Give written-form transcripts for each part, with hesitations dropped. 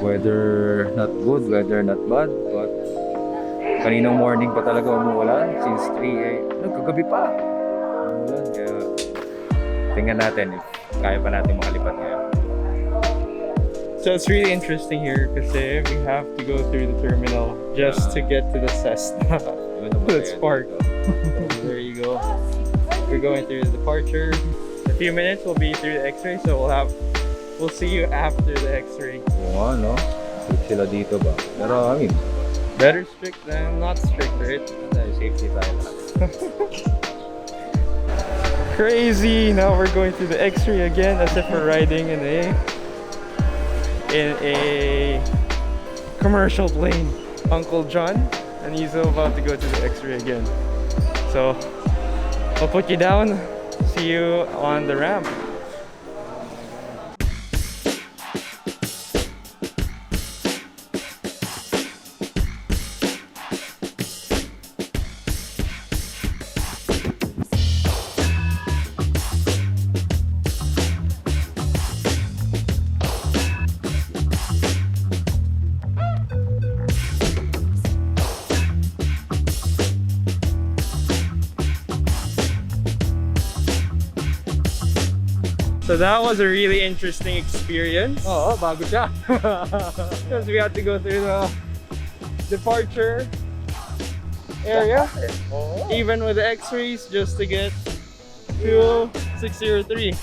Weather not good, weather not bad, but kaninang morning pa talaga umuulan since 3 kagabi pa. Umuulan, kaya tingnan natin if kaya pa natin makalipad ngayon. So it's really interesting here kasi we have to go through the terminal just to get to the Cessna. Let's park. There you go. We're going through the departure. In a few minutes we'll be through the X-ray, so we'll see you after the X-ray. No? Strict sila dito ba? Pero I mean, better strict than not strict, right? Safety tayo lahat. Crazy! Now we're going through the X-ray again as if we're riding in a commercial plane. Uncle John, and he's about to go to the X-ray again. So I'll put you down. See you on the ramp. So that was a really interesting experience. Oo, bago siya. Because we had to go through the departure area, even with the X-rays, just to get to 603.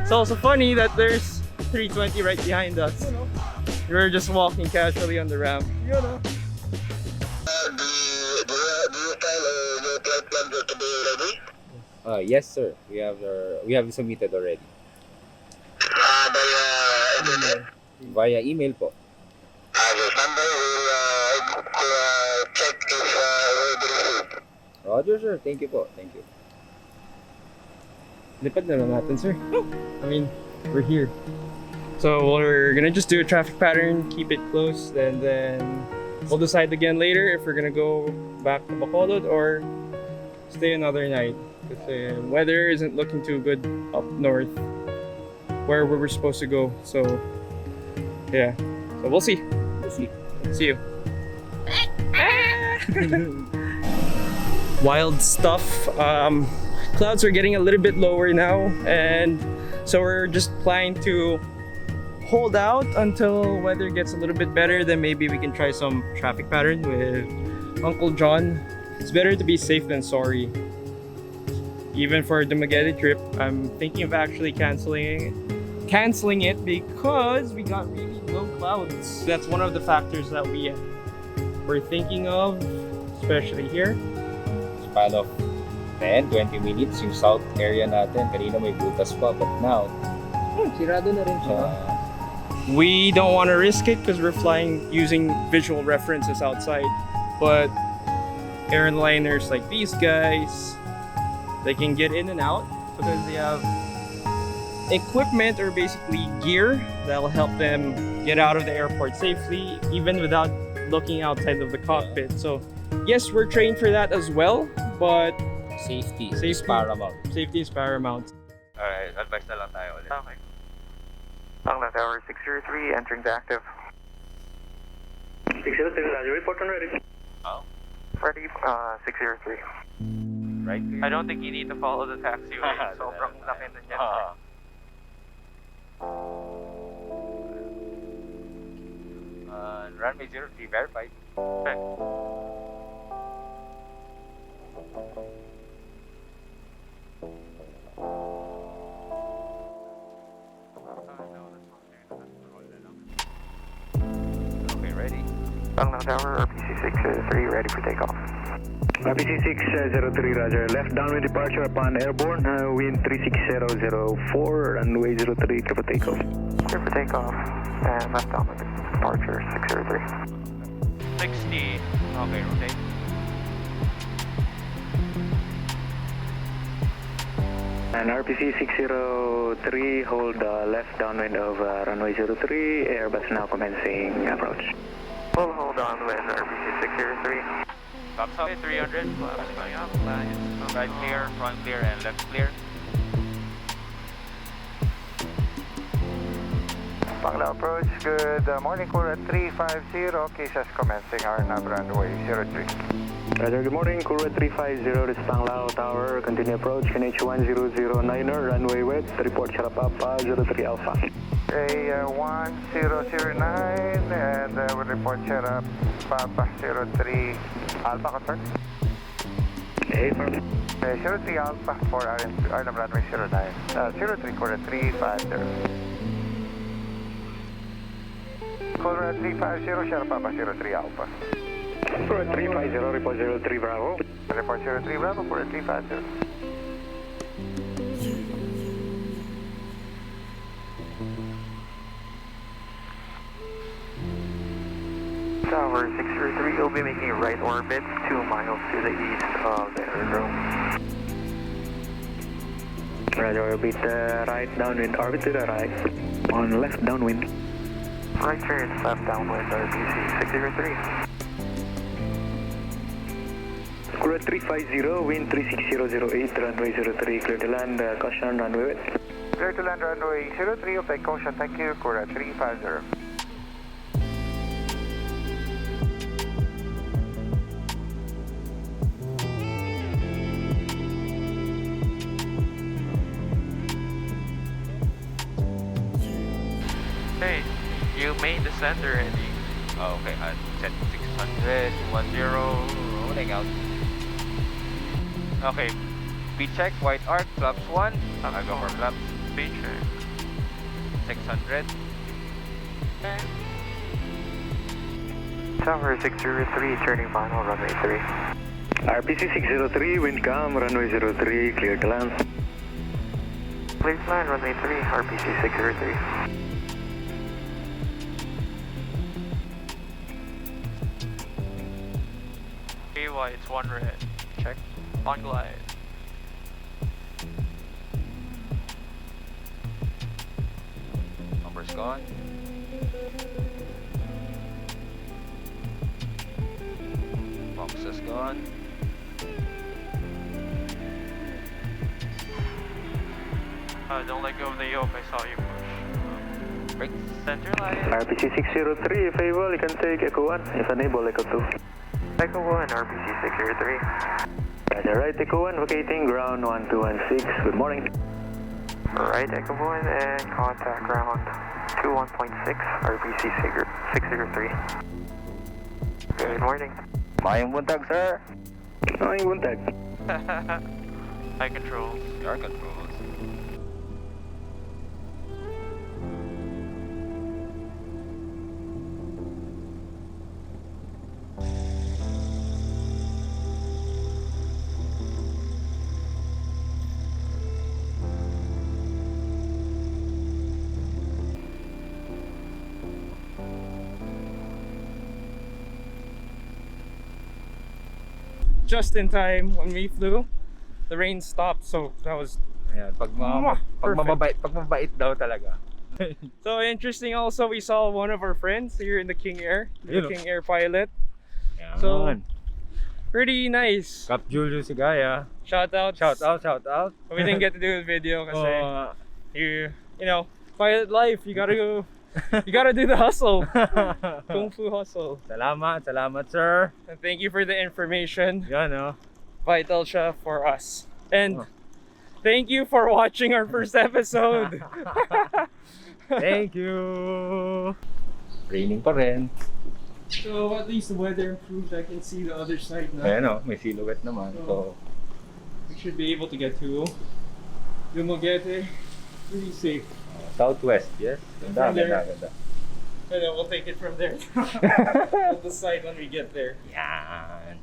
It's also funny that there's 320 right behind us. We were just walking casually on the ramp. You know. Yes, sir. We have submitted already. Via email po. Roger, sir. Thank you po. Thank you. Lipad na lang natin, sir. I mean, we're here. So we're gonna just do a traffic pattern, keep it close, and then we'll decide again later if we're gonna go back to Bacolod or stay another night. Because weather isn't looking too good up north where we were supposed to go. So yeah, so we'll see. See you. Wild stuff. Clouds are getting a little bit lower now, and so we're just planning to hold out until weather gets a little bit better. Then maybe we can try some traffic pattern with Uncle John. It's better to be safe than sorry. Even for the Magedi trip, I'm thinking of actually canceling it because we got really low clouds. That's one of the factors that we're thinking of, especially here. Span of 10-20 minutes yung south area natin. Kanina may butas pa, but now sirado na rin siya. We don't want to risk it because we're flying using visual references outside, but airliners like these guys, they can get in and out because they have equipment or basically gear that will help them get out of the airport safely even without looking outside of the cockpit. So yes, we're trained for that as well, but Safety is paramount. Safety is paramount. Alright, advice na lang tayo ulit. Okay. Panglao Tower 603, entering the active. 603, Roger, report on ready. Oh? Ready, 603. Right? I don't think you need to follow the taxiway. Sobrang laki na dyan. Runway 03 verified. Okay. Okay, ready. Panglao Tower, RPC-603, ready for takeoff. RPC-603, Roger. Left downwind departure upon airborne. Wind 36004, runway 03, clear for takeoff. Clear for takeoff. And left downwind departure, 603. 60. Okay, rotate. And RPC-603, hold left downwind of runway 03, Airbus now commencing approach. We'll hold on with RPC-603. Tops up 300, going up, right clear, front clear, and left clear. Panglao approach, good morning, Kura 350, cases commencing our nav runway 03. Roger, good morning, Kura 350, this is Panglao Tower, continue approach, NH1009er, runway west, report Sierra Papa 03 Alpha. A1009 and we report Sierra Papa 03 Alpha, confirm. Hey, firm. 03 Alpha for our nav runway 09, 03 Kura 350. Kura 350, Sierra Papa 03 Alpha. Kura 350, report 03 Bravo. Report 03 Bravo, Kura 350. Tower 603 will be making a right orbit 2 miles to the east of the aerodrome. Roger, orbit right downwind, orbit to the right. On left downwind. Right turn, left downwind, RPC 603. Kura 350, wind 36008, runway 03, clear to land, caution runway west. Clear to land runway 03, okay, caution, thank you, Kura 350. Hey, you made the send already. Oh, okay. I set 600, 10, rolling out. Okay, B check, white arc, flaps 1. I go for flaps, pitch, 600. Okay. Tower 603, turning final, runway 3. RPC 603, wind calm, runway 03, clear to land. Clear to land, runway 3, RPC 603. KY, it's 1 red. Check. On glide. Number's gone. Box is gone. Don't let go of the yoke, I saw you push. Break center line. RPC 603, if able, you can take Echo 1. If unable, Echo 2. Echo 1, RPC 603. Roger, right, Echo 1, vacating ground 1216. Good morning. Right, Echo 1, and contact ground 21.6, RPC 603. Good morning. Mayang buntag, sir. Mayang buntag. High controls. Your controls. Just in time when we flew, the rain stopped, so that was Ayan, pag mababait daw talaga. so interesting. Also, we saw one of our friends here in the King Air, the Yun, oh. King Air pilot. Ayan. So pretty nice. Cap Julius si Gaya. Shout out. Shout out. We didn't get to do the video because Oh, you know, pilot life. You gotta go. You gotta do the hustle, kung fu hustle. salamat, sir. And thank you for the information. Yan, oh. Vital siya for us. And Oh. thank you for watching our first episode. Thank you. Raining pa rin. So at least the weather improved. I can see the other side now. Ayan, oh, may silhouette naman. So, We should be able to get to Dumaguete pretty safe. southwest, yes. Ganda, From there. ganda. And then we'll take it from there. We'll decide when we get there. Yan.